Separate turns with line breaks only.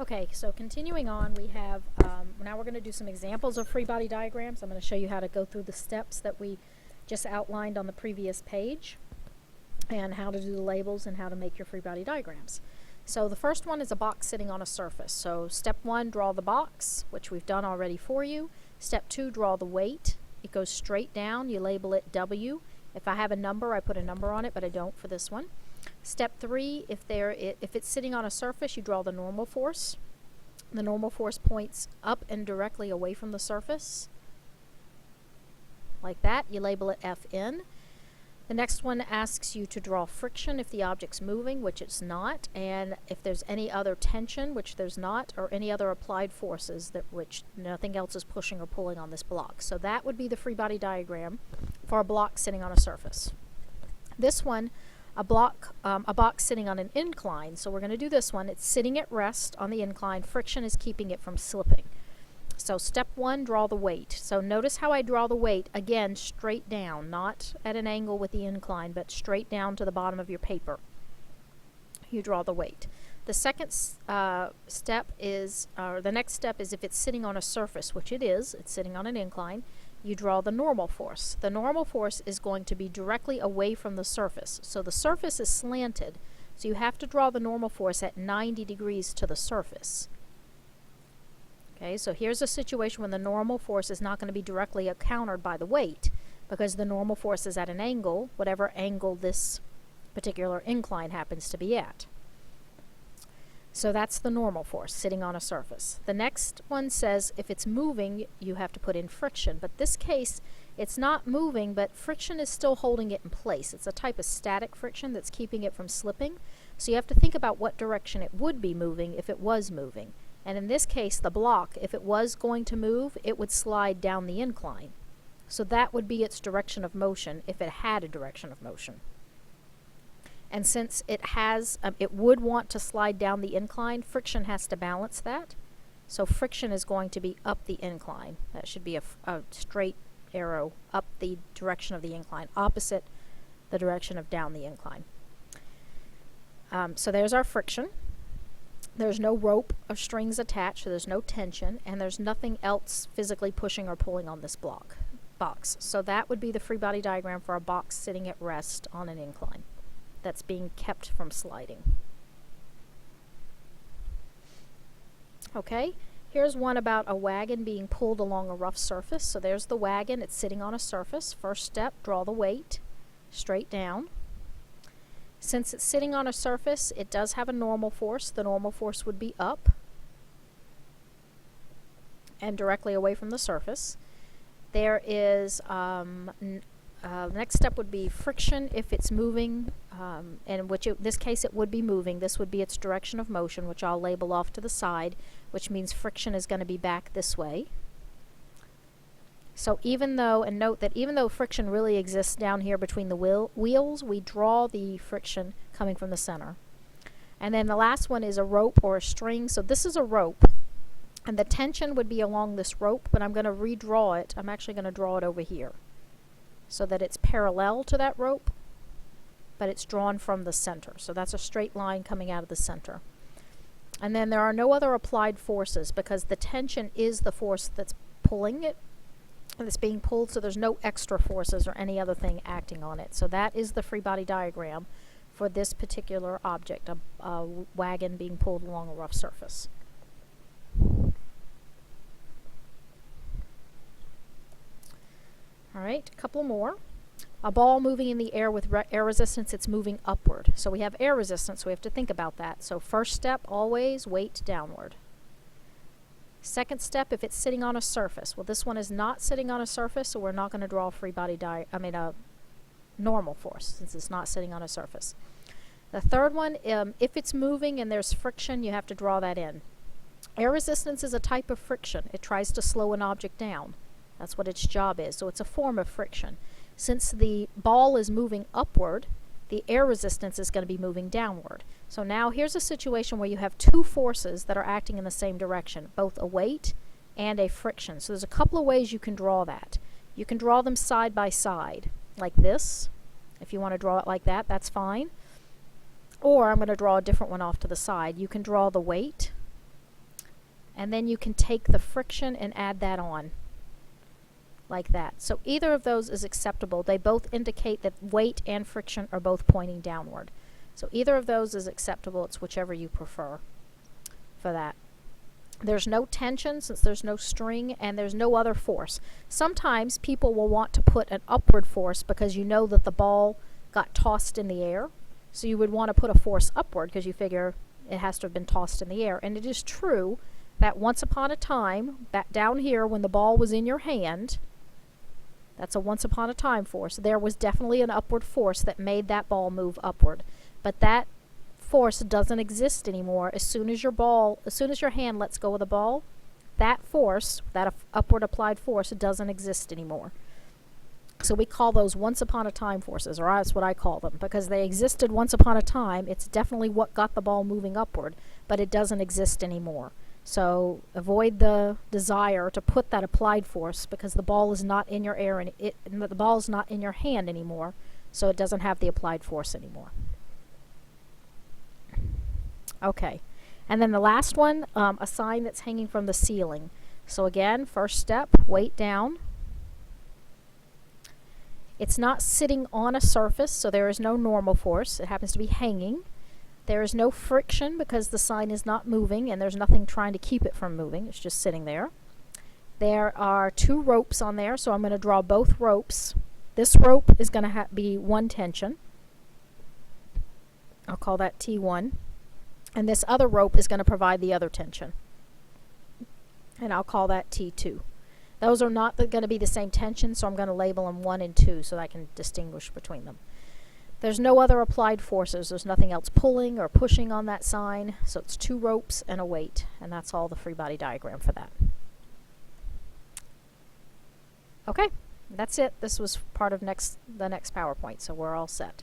Okay, so continuing on, we have, now we're going to do some examples of free body diagrams. I'm going to show you how to go through the steps that we just outlined on the previous page, and how to do the labels and how to make your free body diagrams. So the first one is a box sitting on a surface. So step 1, draw the box, which we've done already for you. Step 2, draw the weight. It goes straight down. You label it W. If I have a number, I put a number on it, but I don't for this one. Step 3, if it's sitting on a surface, you draw the normal force. The normal force points up and directly away from the surface. Like that. You label it Fn. The next one asks you to draw friction if the object's moving, which it's not, and if there's any other tension, which there's not, or any other applied forces that which nothing else is pushing or pulling on this block. So that would be the free body diagram for a block sitting on a surface. This one, a box sitting on an incline. So we're going to do this one. It's sitting at rest on the incline. Friction is keeping it from slipping. So step 1, draw the weight. So notice how I draw the weight, again, straight down, not at an angle with the incline, but straight down to the bottom of your paper. You draw the weight. The second step is, the next step is if it's sitting on a surface, which it is, it's sitting on an incline, you draw the normal force. The normal force is going to be directly away from the surface. So the surface is slanted, so you have to draw the normal force at 90 degrees to the surface. Okay, so here's a situation when the normal force is not going to be directly countered by the weight, because the normal force is at an angle, whatever angle this particular incline happens to be at. So that's the normal force sitting on a surface. The next one says if it's moving, you have to put in friction. But this case, it's not moving, but friction is still holding it in place. It's a type of static friction that's keeping it from slipping. So you have to think about what direction it would be moving if it was moving. And in this case, the block, if it was going to move, it would slide down the incline. So that would be its direction of motion if it had a direction of motion. And since it has, it would want to slide down the incline, friction has to balance that. So friction is going to be up the incline. That should be a straight arrow up the direction of the incline, opposite the direction of down the incline. So there's our friction. There's no rope or strings attached, so there's no tension, and there's nothing else physically pushing or pulling on this box. So that would be the free body diagram for a box sitting at rest on an incline that's being kept from sliding. Okay, here's one about a wagon being pulled along a rough surface. So there's the wagon, it's sitting on a surface. First step, draw the weight straight down. Since it's sitting on a surface, it does have a normal force. The normal force would be up and directly away from the surface. There is, next step would be friction if it's moving, and in this case it would be moving. This would be its direction of motion, which I'll label off to the side, which means friction is going to be back this way. So even though, and note that even though friction really exists down here between the wheels, we draw the friction coming from the center. And then the last one is a rope or a string. So this is a rope, and the tension would be along this rope, but I'm going to redraw it. I'm actually going to draw it over here so that it's parallel to that rope, but it's drawn from the center. So that's a straight line coming out of the center. And then there are no other applied forces because the tension is the force that's pulling it. And it's being pulled, so there's no extra forces or any other thing acting on it. So that is the free body diagram for this particular object, a wagon being pulled along a rough surface. All right, a couple more. A ball moving in the air with air resistance, it's moving upward. So we have air resistance, so we have to think about that. So first step, always weight downward. Second step, if it's sitting on a surface. Well, this one is not sitting on a surface, so we're not going to draw a free body a normal force since it's not sitting on a surface. The third one, if it's moving and there's friction, you have to draw that in. Air resistance is a type of friction. It tries to slow an object down. That's what its job is. So it's a form of friction. Since the ball is moving upward, the air resistance is going to be moving downward. So now here's a situation where you have two forces that are acting in the same direction, both a weight and a friction. So there's a couple of ways you can draw that. You can draw them side by side, like this. If you want to draw it like that, that's fine. Or I'm going to draw a different one off to the side. You can draw the weight And then you can take the friction and add that on, like that. So either of those is acceptable. They both indicate that weight and friction are both pointing downward. So either of those is acceptable. It's whichever you prefer for that. There's no tension since there's no string, and there's no other force. Sometimes people will want to put an upward force because you know that the ball got tossed in the air. So you would want to put a force upward because you figure it has to have been tossed in the air. And it is true that once upon a time, back down here when the ball was in your hand, that's a once upon a time force, there was definitely an upward force that made that ball move upward. But that force doesn't exist anymore. As soon as your hand lets go of the ball, that force, that upward applied force, doesn't exist anymore. So we call those once upon a time forces, or that's what I call them, because they existed once upon a time. It's definitely what got the ball moving upward, but it doesn't exist anymore. So avoid the desire to put that applied force because the ball is not in your air and the ball is not in your hand anymore, so it doesn't have the applied force anymore. Okay, and then the last one, a sign that's hanging from the ceiling. So again, first step, weight down. It's not sitting on a surface, so there is no normal force. It happens to be hanging. There is no friction because the sign is not moving and there's nothing trying to keep it from moving. It's just sitting there. There are two ropes on there, so I'm going to draw both ropes. This rope is going to be one tension. I'll call that T1. And this other rope is going to provide the other tension. And I'll call that T2. Those are not going to be the same tension, so I'm going to label them 1 and 2 so that I can distinguish between them. There's no other applied forces. There's nothing else pulling or pushing on that sign, so it's 2 ropes and a weight, and that's all the free body diagram for that. Okay, that's it. This was part of the next PowerPoint, so we're all set.